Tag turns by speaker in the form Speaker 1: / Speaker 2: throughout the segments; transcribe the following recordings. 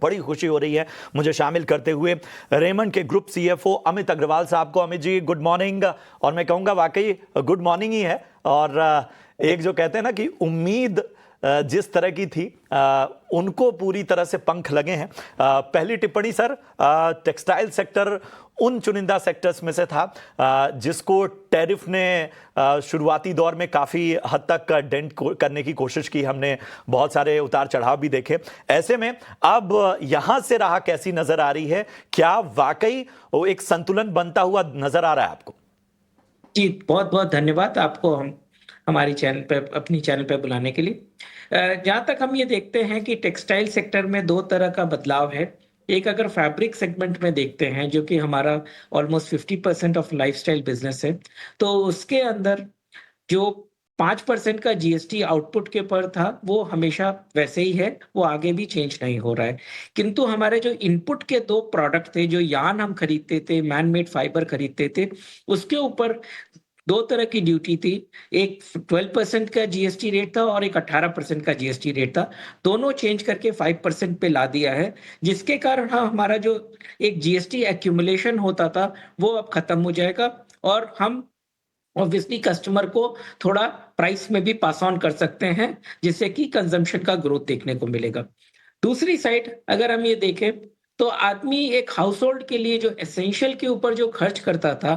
Speaker 1: बड़ी खुशी हो रही है मुझे शामिल करते हुए रेमंड के ग्रुप सीएफओ अमित अग्रवाल साहब को। Amit ji good morning. और मैं कहूँगा वाकई गुड मॉर्निंग ही है। और एक जो कहते हैं ना कि उम्मीद जिस तरह की थी उनको पूरी तरह से पंख लगे हैं। पहली टिप्पणी सर, टेक्सटाइल सेक्टर उन चुनिंदा सेक्टर्स में से था जिसको टैरिफ ने शुरुआती दौर में काफ़ी हद तक डेंट करने की कोशिश की। हमने बहुत सारे उतार चढ़ाव भी देखे। ऐसे में अब यहां से राह कैसी नजर आ रही है? क्या वाकई वो एक संतुलन बनता हुआ नजर आ रहा है आपको?
Speaker 2: जी बहुत बहुत धन्यवाद आपको हमारी चैनल पे अपनी चैनल पे बुलाने के लिए। जहाँ तक हम ये देखते हैं कि टेक्सटाइल सेक्टर में दो तरह का बदलाव है। एक अगर फैब्रिक सेगमेंट में देखते हैं जो कि हमारा ऑलमोस्ट 50% ऑफ लाइफस्टाइल बिजनेस है, तो उसके अंदर जो 5% का जीएसटी आउटपुट के पर था वो हमेशा वैसे ही है, वो आगे भी चेंज नहीं हो रहा है। किंतु हमारे जो इनपुट के दो प्रोडक्ट थे, जो यार्न हम खरीदते थे, मैन मेड फाइबर खरीदते थे, उसके ऊपर दो तरह की ड्यूटी थी। एक 12% का जीएसटी रेट था और एक 18% का जीएसटी रेट था। दोनों चेंज करके 5% पे ला दिया है, जिसके कारण हमारा जो एक जीएसटी एक्यूमुलेशन होता था वो अब खत्म हो जाएगा और हम ऑब्वियसली कस्टमर को थोड़ा प्राइस में भी पास ऑन कर सकते हैं, जिससे कि कंजम्पशन का ग्रोथ देखने को मिलेगा। दूसरी साइड अगर हम ये देखें तो आदमी एक हाउस होल्ड के लिए जो एसेंशियल के ऊपर जो खर्च करता था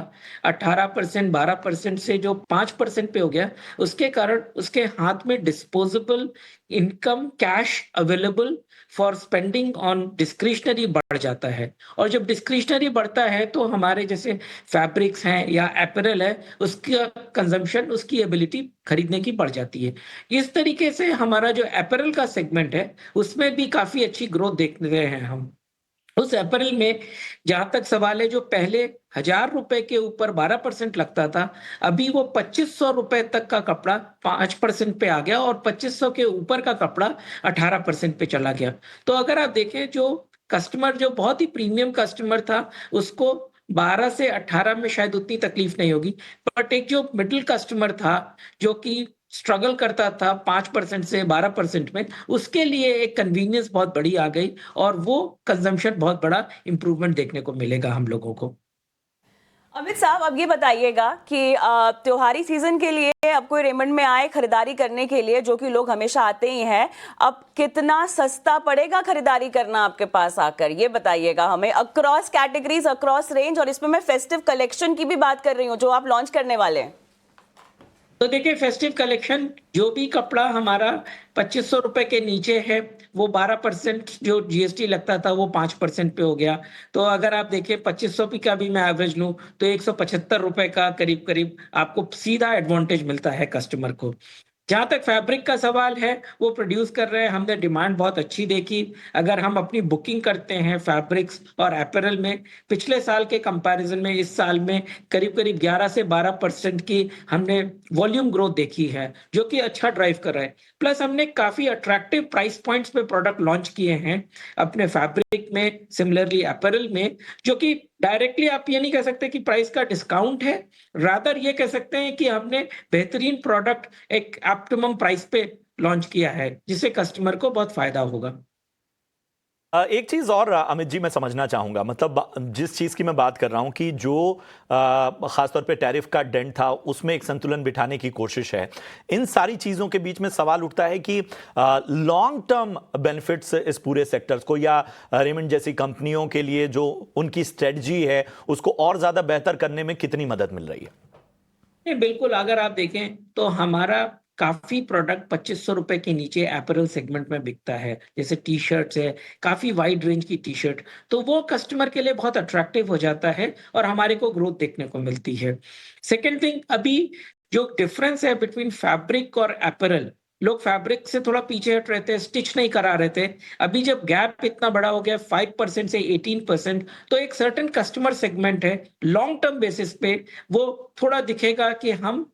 Speaker 2: 18% 12% से जो 5% पे हो गया, उसके कारण उसके हाथ में disposable income cash available for spending on discretionary बढ़ जाता है। और जब डिस्क्रिशनरी बढ़ता है तो हमारे जैसे फैब्रिक्स हैं या अपैरल है, उसका कंजम्पशन, उसकी एबिलिटी खरीदने की बढ़ जाती है। इस तरीके से हमारा जो अपैरल का सेगमेंट है उसमें भी काफी अच्छी ग्रोथ देख रहे हैं हम। उस अप्रैल में जहां तक सवाल है, जो पहले 1,000 रुपए के ऊपर 12% लगता था, अभी वो 2,500 रुपए तक का कपड़ा 5% पे आ गया और 2,500 के ऊपर का कपड़ा 18% पे चला गया। तो अगर आप देखें, जो कस्टमर जो बहुत ही प्रीमियम कस्टमर था उसको 12 से 18 में शायद उतनी तकलीफ नहीं होगी, बट एक जो मिडिल कस्टमर था जो कि स्ट्रगल करता था 5% से 12% में, उसके लिए एक कन्वीनियंस बहुत बड़ी आ गई और वो कंजम्पशन बहुत बड़ा इंप्रूवमेंट देखने को मिलेगा हम लोगों को।
Speaker 3: अमित साहब, अब ये बताइएगा कि त्योहारी सीजन के लिए अब कोई रेमंड में आए खरीदारी करने के लिए, जो कि लोग हमेशा आते ही हैं, अब कितना सस्ता पड़ेगा खरीदारी करना आपके पास आकर? ये बताइएगा हमें, अक्रॉस कैटेगरीज, अक्रॉस रेंज, और इसमें मैं फेस्टिव कलेक्शन की भी बात कर रही हूँ जो आप लॉन्च करने वाले हैं।
Speaker 2: तो देखिए, फेस्टिव कलेक्शन जो भी कपड़ा हमारा 2,500 रुपए के नीचे है वो 12% जो जीएसटी लगता था वो 5% पे हो गया। तो अगर आप देखिए 2,500 का भी मैं एवरेज लूं तो 175 रुपए का करीब करीब आपको सीधा एडवांटेज मिलता है कस्टमर को। जहां तक फैब्रिक का सवाल है, वो प्रोड्यूस कर रहे हैं, हमने डिमांड बहुत अच्छी देखी। अगर हम अपनी बुकिंग करते हैं फैब्रिक्स और अपैरल में, पिछले साल के कंपैरिजन में इस साल में करीब करीब 11 से 12% की हमने वॉल्यूम ग्रोथ देखी है, जो कि अच्छा ड्राइव कर रहा है। प्लस हमने काफी अट्रैक्टिव प्राइस पॉइंट्स पे प्रोडक्ट लॉन्च किए हैं अपने फैब्रिक में, सिमिलरली अपैरल में, जो कि डायरेक्टली आप ये नहीं कह सकते कि प्राइस का डिस्काउंट है, रादर ये कह सकते हैं कि हमने बेहतरीन प्रोडक्ट एक ऑप्टिमम प्राइस पे लॉन्च किया है, जिससे कस्टमर को बहुत फायदा होगा।
Speaker 1: एक चीज और अमित जी मैं समझना चाहूंगा, मतलब जिस चीज की मैं बात कर रहा हूं कि जो खासतौर पे टैरिफ का डेंट था उसमें एक संतुलन बिठाने की कोशिश है। इन सारी चीजों के बीच में सवाल उठता है कि लॉन्ग टर्म बेनिफिट्स इस पूरे सेक्टर्स को या रेमंड जैसी कंपनियों के लिए जो उनकी स्ट्रेटजी है उसको और ज्यादा बेहतर करने में कितनी मदद मिल रही है?
Speaker 2: बिल्कुल, अगर आप देखें तो हमारा काफी प्रोडक्ट 2,500 रुपए के नीचे एपरल सेगमेंट में बिकता है, जैसे टी शर्ट्स है, काफी वाइड रेंज की टी शर्ट, तो वो कस्टमर के लिए बहुत अट्रैक्टिव हो जाता है और हमारे को ग्रोथ देखने को मिलती है। सेकेंड थिंग, अभी जो डिफरेंस है बिटवीन फैब्रिक और एपरल, लोग फैब्रिक से थोड़ा पीछे हट रहे थे, स्टिच नहीं करा रहे थे। अभी जब गैप इतना बड़ा हो गया 5% से 18%, तो एक सर्टेन कस्टमर सेगमेंट है, लॉन्ग टर्म बेसिस पे वो थोड़ा दिखेगा कि हम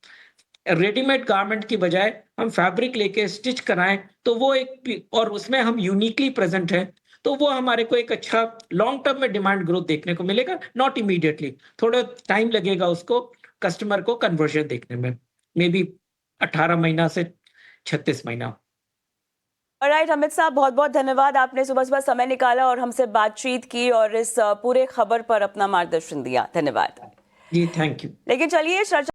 Speaker 2: रेडीमेड गारमेंट की बजाय हम फैब्रिक लेके स्टिच कराएं, तो वो एक, और उसमें हम यूनिकली प्रेजेंट हैं, तो वो हमारे को एक अच्छा लॉन्ग टर्म में डिमांड ग्रोथ देखने को मिलेगा। नॉट इमीडिएटली, थोड़ा टाइम लगेगा उसको, कस्टमर को कन्वर्जन देखने में, मे बी 18 महीना से 36 महीना।
Speaker 3: ऑलराइट अमित साहब, बहुत बहुत धन्यवाद, आपने सुबह सुबह समय निकाला और हमसे बातचीत की और इस पूरे खबर पर अपना मार्गदर्शन दिया। धन्यवाद।
Speaker 2: जी, थैंक यू।
Speaker 3: लेकिन चलिए चर्चा